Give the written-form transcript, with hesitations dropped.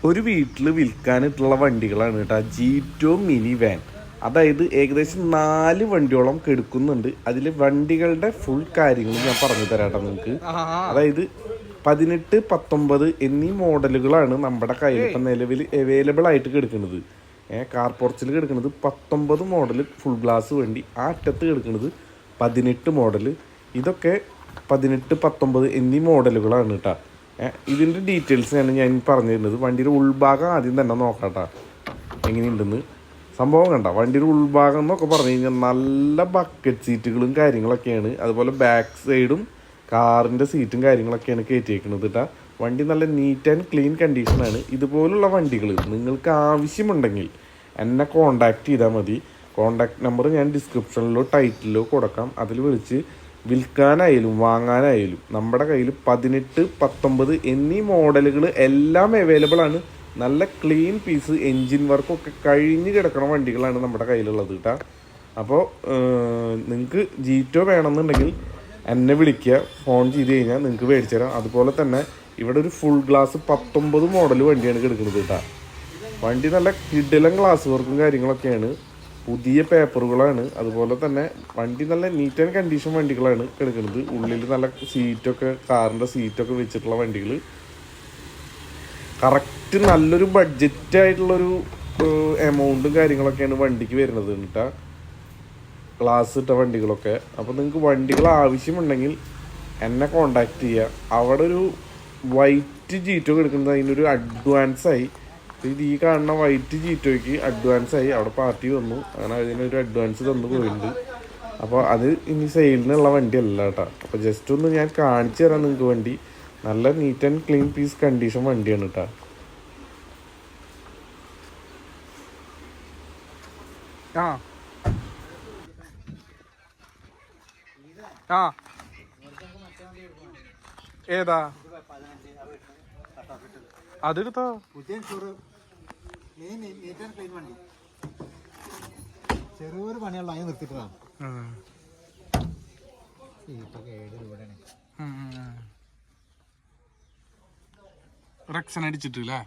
ഒരു വീട്ടിൽ വിൽക്കാനായിട്ടുള്ള വണ്ടികളാണ് കേട്ടോ ജീറ്റോ മിനി വാൻ. അതായത് ഏകദേശം 4 വണ്ടിയോളം കെടുക്കുന്നുണ്ട്. അതിൽ വണ്ടികളുടെ ഫുൾ കാര്യങ്ങൾ ഞാൻ പറഞ്ഞു തരാട്ടോ നിങ്ങൾക്ക്. അതായത് 18, 19 എന്നീ മോഡലുകളാണ് നമ്മുടെ കയ്യിൽ ഇപ്പം നിലവിൽ അവൈലബിൾ ആയിട്ട് കിടക്കുന്നത്. കാർ പോർച്ചിൽ കിടക്കുന്നത് 19 മോഡൽ ഫുൾ ഗ്ലാസ് വണ്ടി, ആ അറ്റത്ത് കിടക്കുന്നത് 18 മോഡൽ. ഇതൊക്കെ 18, 19 എന്നീ മോഡലുകളാണ് കേട്ടോ. ഇതിൻ്റെ ഡീറ്റെയിൽസാണ് ഞാൻ പറഞ്ഞു തരുന്നത്. വണ്ടിയുടെ ഉൾഭാഗം ആദ്യം തന്നെ നോക്കാട്ടോ എങ്ങനെയുണ്ടെന്ന്. സംഭവം കണ്ട വണ്ടിയുടെ ഉൾഭാഗം എന്നൊക്കെ പറഞ്ഞു കഴിഞ്ഞാൽ നല്ല ബക്കറ്റ് സീറ്റുകളും കാര്യങ്ങളൊക്കെയാണ്. അതുപോലെ ബാക്ക് സൈഡും കാറിൻ്റെ സീറ്റും കാര്യങ്ങളൊക്കെയാണ് കയറ്റിയേക്കുന്നത് കേട്ടോ. വണ്ടി നല്ല നീറ്റ് ആൻഡ് ക്ലീൻ കണ്ടീഷനാണ്. ഇതുപോലുള്ള വണ്ടികൾ നിങ്ങൾക്ക് ആവശ്യമുണ്ടെങ്കിൽ എന്നെ കോണ്ടാക്ട് ചെയ്താൽ മതി. കോണ്ടാക്ട് നമ്പർ ഞാൻ ഡിസ്ക്രിപ്ഷനിലോ ടൈറ്റിലോ കൊടുക്കാം. അതിൽ വിളിച്ച് വിൽക്കാനായാലും വാങ്ങാനായാലും നമ്മുടെ കയ്യിൽ 18, 19 എന്നീ മോഡലുകൾ എല്ലാം അവൈലബിൾ ആണ്. നല്ല ക്ലീൻ പീസ് എൻജിൻ വർക്കൊക്കെ കഴിഞ്ഞ് കിടക്കുന്ന വണ്ടികളാണ് നമ്മുടെ കയ്യിലുള്ളത് കേട്ടോ. അപ്പോൾ നിങ്ങൾക്ക് ജീറ്റോ വേണമെന്നുണ്ടെങ്കിൽ എന്നെ വിളിക്കുക, ഫോൺ ചെയ്ത് കഴിഞ്ഞാൽ നിങ്ങൾക്ക് മേടിച്ചു തരാം. അതുപോലെ തന്നെ ഇവിടെ ഒരു ഫുൾ ഗ്ലാസ് 19 മോഡൽ വണ്ടിയാണ് കിടക്കുന്നത് കേട്ടോ. വണ്ടി നല്ല കിടിലൻ ഗ്ലാസ് വർക്കും കാര്യങ്ങളൊക്കെയാണ്, പുതിയ പേപ്പറുകളാണ്. അതുപോലെ തന്നെ വണ്ടി നല്ല നീറ്റ് ആൻഡ് കണ്ടീഷൻ വണ്ടികളാണ് കിടക്കുന്നത്. ഉള്ളിൽ നല്ല സീറ്റൊക്കെ കാറിൻ്റെ സീറ്റൊക്കെ വെച്ചിട്ടുള്ള വണ്ടികൾ, കറക്റ്റ് നല്ലൊരു ബഡ്ജറ്റായിട്ടുള്ളൊരു എമൗണ്ടും കാര്യങ്ങളൊക്കെയാണ് വണ്ടിക്ക് വരുന്നത് കേട്ടോ, ഗ്ലാസ് ഇട്ട വണ്ടികളൊക്കെ. അപ്പോൾ നിങ്ങൾക്ക് വണ്ടികൾ ആവശ്യമുണ്ടെങ്കിൽ എന്നെ കോണ്ടാക്ട് ചെയ്യുക. അവിടെ ഒരു വൈറ്റ് ജീറ്റോ എടുക്കുന്നത് അതിനൊരു അഡ്വാൻസായി. ഇത് ഈ കാണുന്ന വൈറ്റ് ജീറ്റോയ്ക്ക് അഡ്വാൻസായി, അവിടെ പാർട്ടി വന്നു, അങ്ങനെ അതിനൊരു അഡ്വാൻസ് തന്നു പോയിട്ടുണ്ട്. അപ്പോൾ അത് ഇനി സെയിലിനുള്ള വണ്ടിയല്ല കേട്ടോ. അപ്പോൾ ജസ്റ്റ് ഒന്ന് ഞാൻ കാണിച്ചു തരാം നിങ്ങൾക്ക് വണ്ടി. നല്ല neat and clean piece condition വണ്ടിയാണ് കേട്ടോ. ഏതാ അതെടുത്തോ? ചെറിയൊരു പണിയുള്ള അതിന് നിർത്തിയിട്ടാണ്. റെക്സൺ അടിച്ചിട്ടില്ലേ?